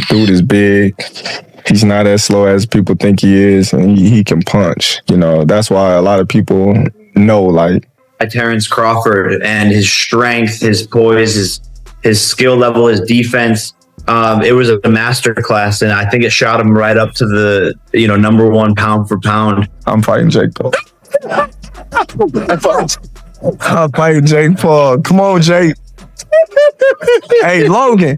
Dude is big. He's not as slow as people think he is, and he can punch. You know, that's why a lot of people know, like, Terence Crawford and his strength, his poise, his skill level, his defense. It was a masterclass, and I think it shot him right up to the number one pound for pound. I'm fighting Jake Paul. I'm fighting Jake Paul. Come on, Jake. Hey, Logan.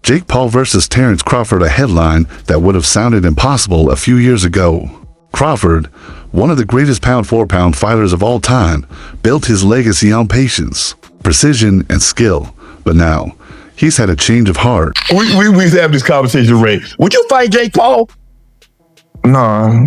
Jake Paul versus Terence Crawford, a headline that would have sounded impossible a few years ago. Crawford, one of the greatest pound-for-pound fighters of all time, built his legacy on patience, precision, and skill. But now, he's had a change of heart. We have this conversation, Ray. Would you fight Jake Paul? Nah.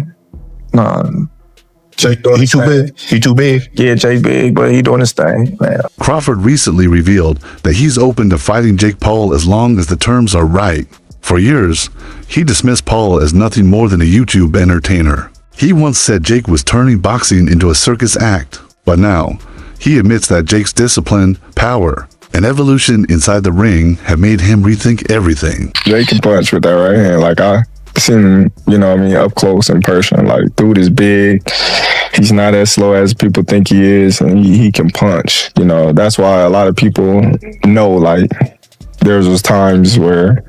Jake, he too big? He too big? Yeah, Jake big, but he doing his thing, man. Crawford recently revealed that he's open to fighting Jake Paul as long as the terms are right. For years, he dismissed Paul as nothing more than a YouTube entertainer. He once said Jake was turning boxing into a circus act, but now he admits that Jake's discipline, power, and evolution inside the ring have made him rethink everything. Jake can punch with that right hand. Like, I seen him, up close in person. Like, dude is big. He's not as slow as people think he is, and he can punch. That's why a lot of people know, like, there was times where,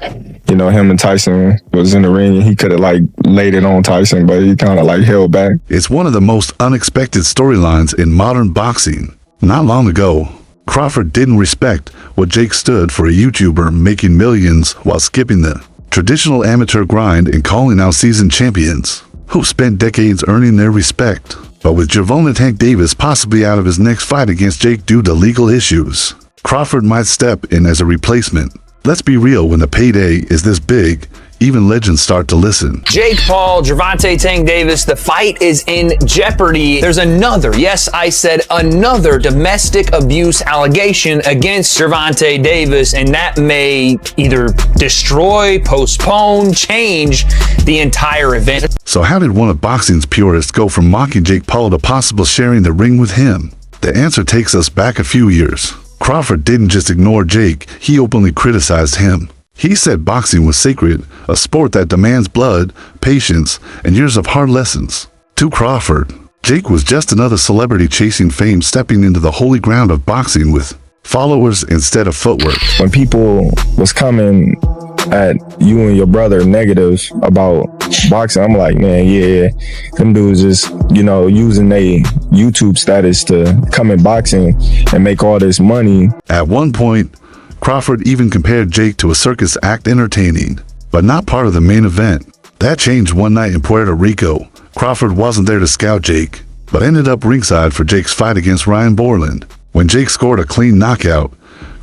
him and Tyson was in the ring and he could have, like, laid it on Tyson, but he kind of, like, held back. It's one of the most unexpected storylines in modern boxing. Not long ago, Crawford didn't respect what Jake stood for, a YouTuber making millions while skipping the traditional amateur grind and calling out seasoned champions who spent decades earning their respect. But with Gervonta Tank Davis possibly out of his next fight against Jake due to legal issues, Crawford might step in as a replacement. Let's be real, when the payday is this big, even legends start to listen. Jake Paul, Gervonta Tank Davis, the fight is in jeopardy. There's another, yes, I said another domestic abuse allegation against Gervonta Davis, and that may either destroy, postpone, change the entire event. So how did one of boxing's purists go from mocking Jake Paul to possible sharing the ring with him? The answer takes us back a few years. Crawford didn't just ignore Jake, he openly criticized him. He said boxing was sacred, a sport that demands blood, patience, and years of hard lessons. To Crawford, Jake was just another celebrity chasing fame, stepping into the holy ground of boxing with followers instead of footwork. When people was coming at you and your brother negative about boxing, I'm like, man, yeah, them dudes just, using their YouTube status to come in boxing and make all this money. At one point, Crawford even compared Jake to a circus act, entertaining, but not part of the main event. That changed one night in Puerto Rico. Crawford wasn't there to scout Jake, but ended up ringside for Jake's fight against Ryan Borland. When Jake scored a clean knockout,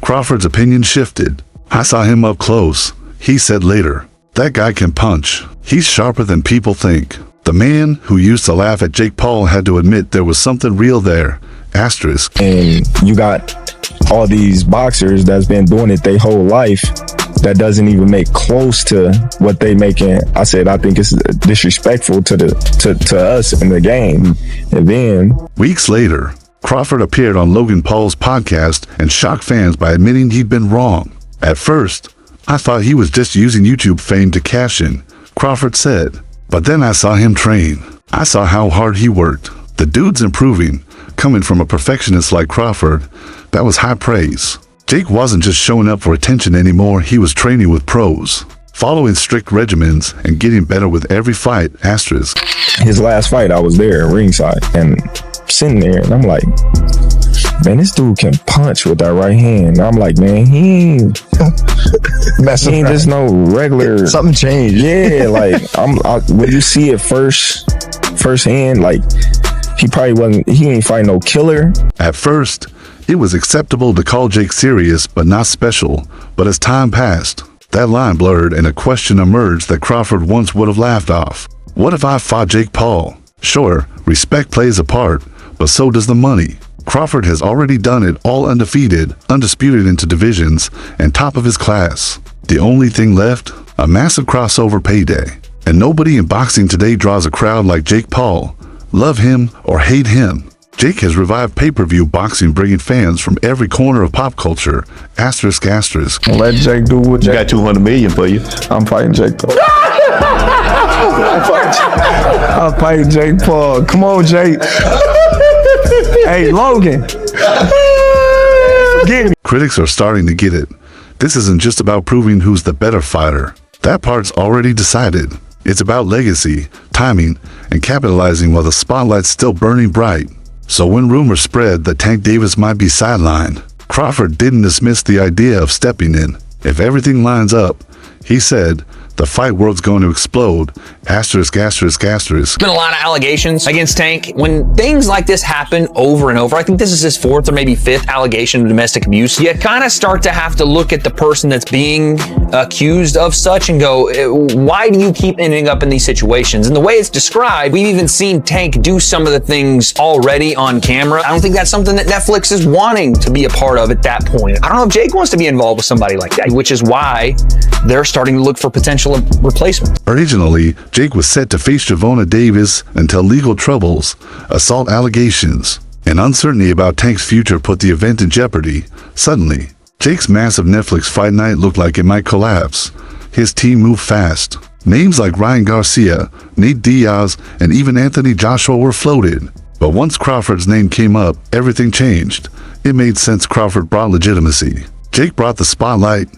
Crawford's opinion shifted. "I saw him up close," he said later. "That guy can punch. He's sharper than people think." The man who used to laugh at Jake Paul had to admit there was something real there. Asterisk. And you got all these boxers that's been doing it their whole life that doesn't even make close to what they making. I think it's disrespectful to us in the game. And then weeks later, Crawford appeared on Logan Paul's podcast and shocked fans by admitting he'd been wrong. "At first, I thought he was just using YouTube fame to cash in," Crawford said. "But then I saw him train. I saw how hard he worked. The dude's improving." Coming from a perfectionist like Crawford, that was high praise. Jake wasn't just showing up for attention anymore, he was training with pros, following strict regimens and getting better with every fight. Asterisk. His last fight, I was there ringside and sitting there, and I'm like, man, this dude can punch with that right hand. And I'm like, man, he ain't just no regular. Something changed. Yeah, like when you see it firsthand, like he ain't fighting no killer. At first, it was acceptable to call Jake serious but not special. But as time passed, that line blurred and a question emerged that Crawford once would have laughed off. What if I fought Jake Paul? Sure, respect plays a part, but so does the money. Crawford has already done it all undefeated, undisputed into divisions, and top of his class. The only thing left? A massive crossover payday. And nobody in boxing today draws a crowd like Jake Paul. Love him or hate him, Jake has revived pay-per-view boxing, bringing fans from every corner of pop culture. Asterisk, asterisk. Let Jake do what Jake. Got 200 million for you. I'm fighting Jake Paul. I'm fighting Jake Paul. Come on, Jake. Hey, Logan. Get me. Critics are starting to get it. This isn't just about proving who's the better fighter. That part's already decided. It's about legacy, timing, and capitalizing while the spotlight's still burning bright. So when rumors spread that Tank Davis might be sidelined, Crawford didn't dismiss the idea of stepping in. If everything lines up, he said, the fight world's going to explode. Asterisk, asterisk, asterisk. Been a lot of allegations against Tank. When things like this happen over and over, I think this is his fourth or maybe fifth allegation of domestic abuse, you kind of start to have to look at the person that's being accused of such and go, why do you keep ending up in these situations? And the way it's described, we've even seen Tank do some of the things already on camera. I don't think that's something that Netflix is wanting to be a part of at that point. I don't know if Jake wants to be involved with somebody like that, which is why they're starting to look for potential replacement. Originally, Jake was set to face Gervonta Davis until legal troubles, assault allegations, and uncertainty about Tank's future put the event in jeopardy. Suddenly, Jake's massive Netflix fight night looked like it might collapse. His team moved fast. Names like Ryan Garcia, Nate Diaz, and even Anthony Joshua were floated. But once Crawford's name came up, everything changed. It made sense. Crawford brought legitimacy. Jake brought the spotlight.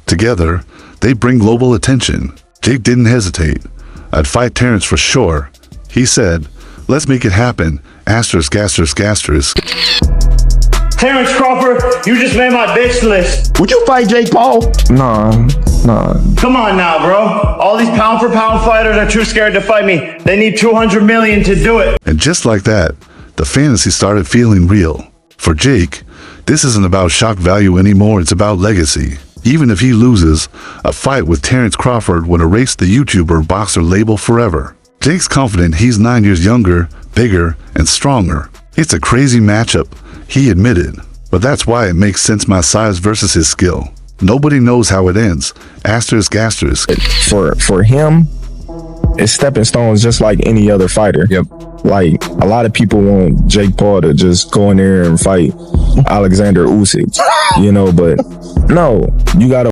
Together, they bring global attention. Jake didn't hesitate. I'd fight Terence for sure. He said, let's make it happen. Asterisk, asterisk, asterisk. Terence Crawford, you just made my bitch list. Would you fight Jake Paul? Nah. Come on now, bro. All these pound for pound fighters are too scared to fight me. They need 200 million to do it. And just like that, the fantasy started feeling real. For Jake, this isn't about shock value anymore, it's about legacy. Even if he loses, a fight with Terence Crawford would erase the YouTuber boxer label forever. Jake's confident he's 9 years younger, bigger, and stronger. It's a crazy matchup, he admitted. But that's why it makes sense, my size versus his skill. Nobody knows how it ends. Asterisk, asterisk. For him, it's stepping stones just like any other fighter. Yep. Like, a lot of people want Jake Paul to just go in there and fight Alexander Usyk, but no, you gotta